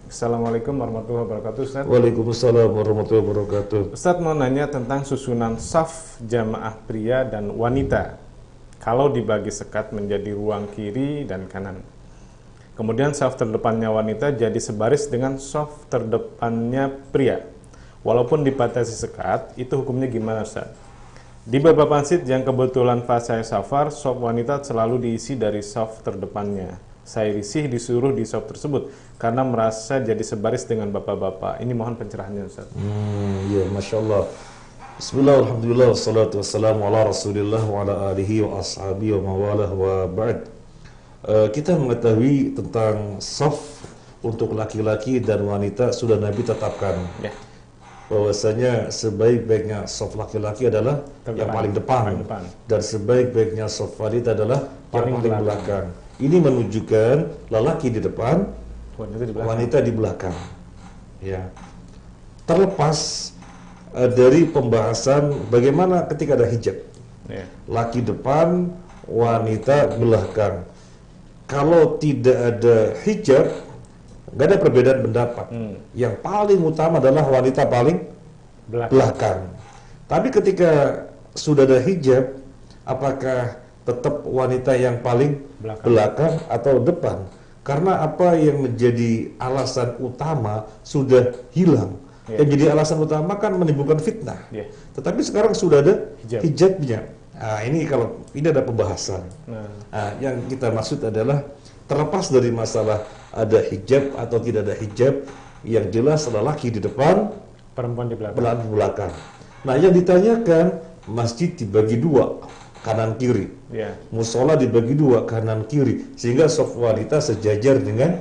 Assalamualaikum warahmatullahi wabarakatuh, Ustaz. Waalaikumsalam warahmatullahi wabarakatuh. Ustaz mau nanya tentang susunan saf jamaah pria dan wanita kalau dibagi sekat menjadi ruang kiri dan kanan. Kemudian saf terdepannya wanita jadi sebaris dengan saf terdepannya pria. Walaupun dibatasi sekat, itu hukumnya gimana, Ustaz? Di beberapa masjid yang kebetulan pas saya safar, saf wanita selalu diisi dari saf terdepannya. Saya risih disuruh di saf tersebut karena merasa jadi sebaris dengan bapak-bapak. Ini mohon pencerahannya, Ustaz. Ya, Masya Allah. Bismillah, alhamdulillah, wassalatu wassalamu ala rasulillah wa ala alihi wa ashabihi wa mawalah wa ba'd. Kita mengetahui tentang saf untuk laki-laki dan wanita sudah Nabi tetapkan. Ya. Bahwasanya sebaik-baiknya saf laki-laki adalah yang paling depan, dan sebaik-baiknya saf wanita adalah yang paling belakang. Ini menunjukkan lelaki di depan, wanita di belakang. Ya. Terlepas dari pembahasan bagaimana ketika ada hijab, ya. Laki depan, wanita belakang. Kalau tidak ada hijab, nggak ada perbedaan pendapat. Yang paling utama adalah wanita paling belakang. Tapi ketika sudah ada hijab, apakah tetap wanita yang paling belakang atau depan? Karena apa yang menjadi alasan utama sudah hilang. Yang jadi alasan utama kan menimbulkan fitnah. Tetapi sekarang sudah ada hijabnya. Nah, ini kalau ini ada pembahasan. Yang kita maksud adalah terlepas dari masalah ada hijab atau tidak ada hijab, yang jelas lelaki di depan, perempuan di belakang. Nah, yang ditanyakan, masjid dibagi dua, kanan kiri. Musola dibagi dua, kanan kiri, sehingga saf wanita sejajar dengan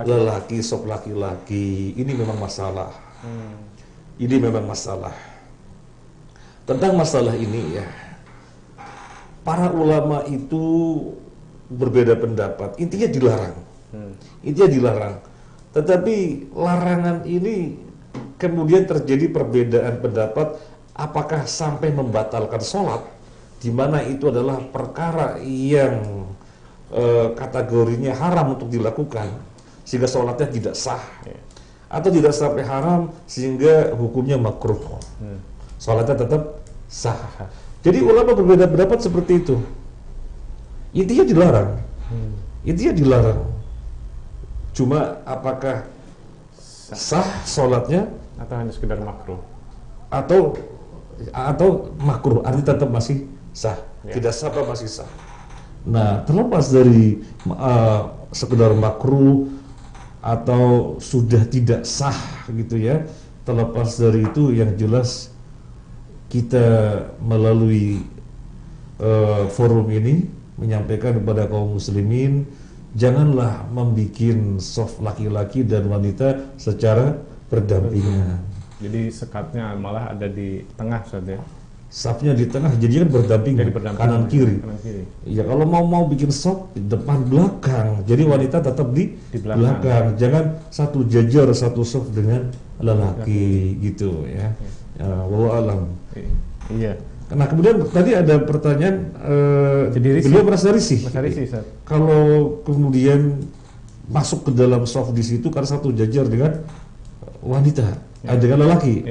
lelaki, saf laki-laki. Ini memang masalah. Ini memang masalah. Tentang masalah ini, ya, para ulama itu berbeda pendapat. Intinya dilarang. Intinya dilarang. Tetapi larangan ini kemudian terjadi perbedaan pendapat, apakah sampai membatalkan sholat, di mana itu adalah perkara yang kategorinya haram untuk dilakukan sehingga sholatnya tidak sah, atau tidak sampai haram sehingga hukumnya makruh, sholatnya tetap sah. Jadi ulama berbeda pendapat seperti itu. Intinya dilarang. Intinya dilarang. Cuma apakah sah sholatnya atau hanya sekedar makruh? Atau makruh, artinya tetap masih sah. Tidak sah apa masih sah. Nah, terlepas dari sekedar makruh atau sudah tidak sah gitu ya, terlepas dari itu, yang jelas kita melalui forum ini menyampaikan kepada kaum muslimin, janganlah membuat saf laki-laki dan wanita secara berdampingan. Jadi sekatnya malah ada di tengah, Ustaz, ya? Safnya di tengah, jadi kan berdampingan, kanan kiri. Ya, kalau mau bikin saf depan belakang, jadi wanita tetap di belakang. Jangan satu jajar satu saf dengan lelaki gitu ya. Wallahu alam. Iya. Nah, kemudian tadi ada pertanyaan, beliau merasa risih. Kalau kemudian masuk ke dalam saf di situ karena satu jajar dengan wanita, dengan lelaki,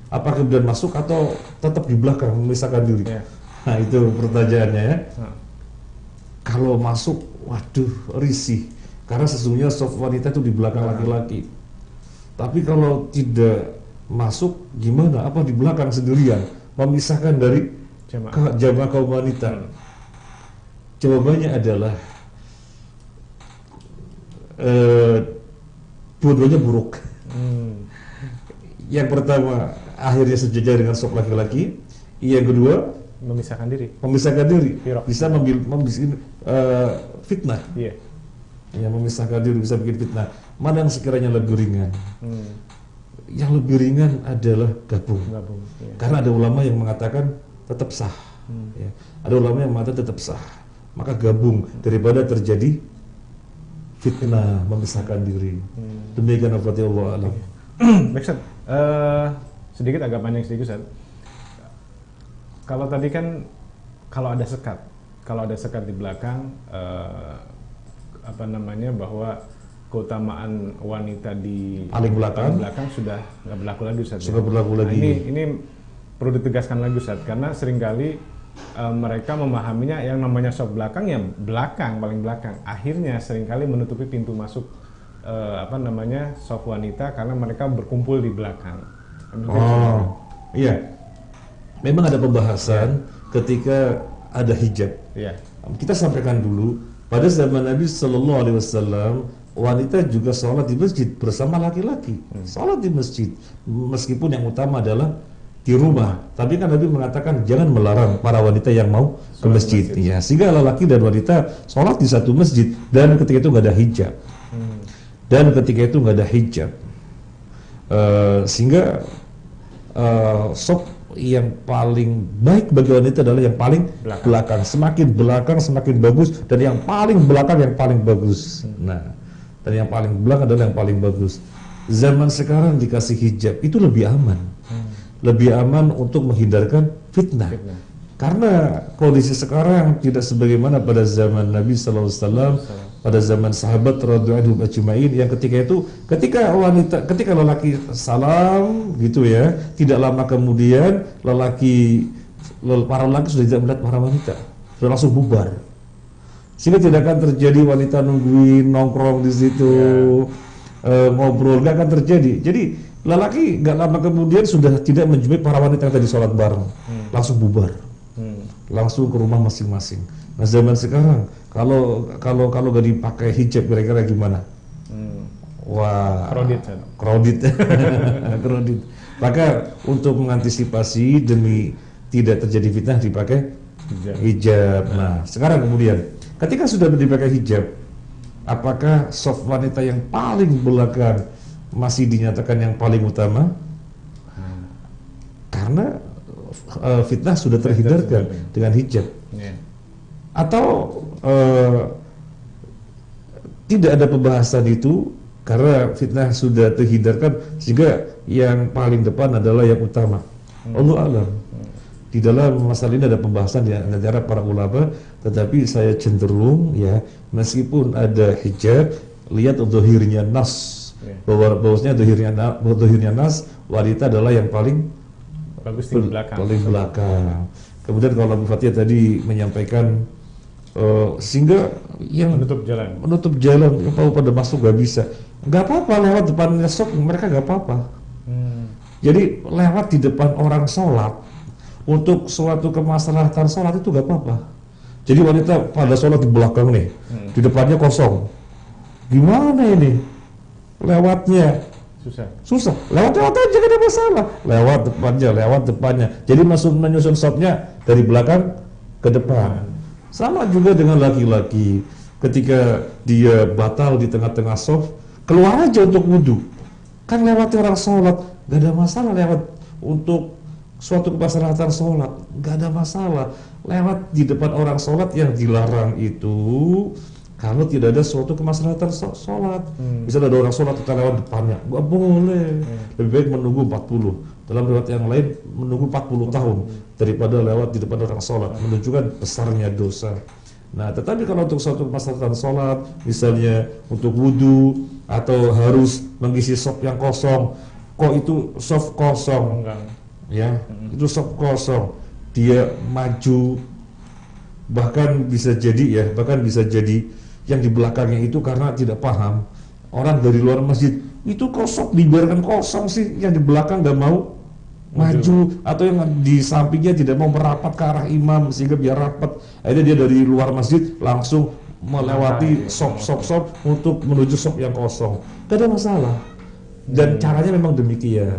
apakah kemudian masuk atau tetap di belakang memisahkan diri? Nah, itu pertanyaannya ya. Kalau masuk, waduh, risih, karena sesungguhnya saf wanita itu di belakang laki-laki. Tapi kalau tidak masuk, gimana? Apa di belakang sendirian? Memisahkan dari jamaah kaum wanita. Jawabannya adalah dua-duanya buruk. Yang pertama, akhirnya sejajar dengan saf laki-laki. Yang kedua, memisahkan diri. Bisa fitnah. Ya, memisahkan diri bisa bikin fitnah. Mana yang sekiranya lebih ringan? Yang lebih ringan adalah gabung. Karena ada ulama yang mengatakan tetap sah. Ya. Ada ulama yang mengatakan tetap sah. Maka gabung daripada terjadi fitnah, memisahkan diri. Demikian Allah alam. Baik, Ustaz. Sedikit agak panjang sedikit, Ustaz. Kalau tadi kan kalau ada sekat di belakang, bahwa keutamaan wanita di paling belakang sudah nggak berlaku lagi, Ustaz. Sudah berlaku lagi. Ini perlu ditegaskan lagi, Ustaz, karena seringkali mereka memahaminya yang namanya saf belakang ya belakang, paling belakang. Akhirnya seringkali menutupi pintu masuk saf wanita karena mereka berkumpul di belakang. Oh, iya. Memang ada pembahasan ketika ada hijab. Iya. Kita sampaikan dulu, pada zaman Nabi Sallallahu Alaihi Wasallam wanita juga sholat di masjid bersama laki-laki. Sholat di masjid, meskipun yang utama adalah di rumah. Tapi kan Nabi mengatakan jangan melarang para wanita yang mau ke masjid. Ya, sehingga lelaki dan wanita sholat di satu masjid dan ketika itu nggak ada hijab. Sehingga sop yang paling baik bagi wanita adalah yang paling belakang. Semakin belakang semakin bagus, dan yang paling belakang yang paling bagus. Nah, dan yang paling belakang adalah yang paling bagus. Zaman sekarang dikasih hijab itu lebih aman. Lebih aman untuk menghindarkan fitnah. Karena kondisi sekarang tidak sebagaimana pada zaman Nabi sallallahu alaihi wasallam, pada zaman sahabat radhiyallahu anhum ajma'in, yang ketika lelaki salam gitu ya, tidak lama kemudian para lelaki sudah tidak melihat para wanita, sudah langsung bubar. Sehingga tidak akan terjadi wanita nungguin nongkrong di situ, ngobrol, nggak akan terjadi. Jadi lelaki nggak lama kemudian sudah tidak menjumpai para wanita yang tadi sholat bareng, langsung bubar, langsung ke rumah masing-masing. Nah, zaman sekarang kalau nggak dipakai hijab kira-kira gimana? Wah, crowded. Crowded. Maka untuk mengantisipasi demi tidak terjadi fitnah dipakai hijab. Nah, sekarang kemudian ketika sudah dipakai hijab, apakah saf wanita yang paling belakang masih dinyatakan yang paling utama? Karena fitnah sudah terhindarkan dengan hijab. Atau tidak ada pembahasan itu karena fitnah sudah terhindarkan sehingga yang paling depan adalah yang utama. Allahu a'lam. Di dalam masalah ini ada pembahasan di antara para ulama, tetapi saya cenderung ya, meskipun ada hijab, lihat zahirnya nas, bahwasanya zahirnya nas wanita adalah yang paling bagus di belakang. Paling belakang. Kemudian kalau Abu Fatihah tadi menyampaikan sehingga yang menutup jalan kalau pada masuk nggak bisa, nggak apa-apa lewat depannya sok, mereka nggak apa-apa. Jadi lewat di depan orang sholat untuk suatu kemaslahatan sholat itu nggak apa-apa. Jadi wanita pada sholat di belakang nih, di depannya kosong, gimana ini lewatnya? Susah. Lewat aja gak ada masalah. Lewat depannya. Jadi menyusun shopnya dari belakang ke depan. Sama juga dengan laki-laki. Ketika dia batal di tengah-tengah shop, keluar aja untuk wudhu. Kan lewat orang sholat, gak ada masalah. Lewat untuk suatu kemaslahatan sholat, gak ada masalah. Lewat di depan orang sholat yang dilarang itu kalau tidak ada suatu kemaslahatan sholat. Misalnya ada orang sholat kita lewat depannya, nggak boleh. Lebih baik menunggu 40. Dalam riwayat yang lain menunggu 40 tahun daripada lewat di depan orang sholat, menunjukkan besarnya dosa. Nah, tetapi kalau untuk suatu kemaslahatan sholat, misalnya untuk wudhu atau harus mengisi shop yang kosong, kok itu shop kosong, ya, itu shop kosong, dia maju, bahkan bisa jadi yang di belakangnya itu karena tidak paham, orang dari luar masjid itu kosong, dibiarkan kosong sih, yang di belakang nggak mau maju, atau yang di sampingnya tidak mau merapat ke arah imam sehingga biar rapat, akhirnya dia dari luar masjid langsung melewati shop untuk menuju shop yang kosong. Gak ada masalah, dan caranya memang demikian.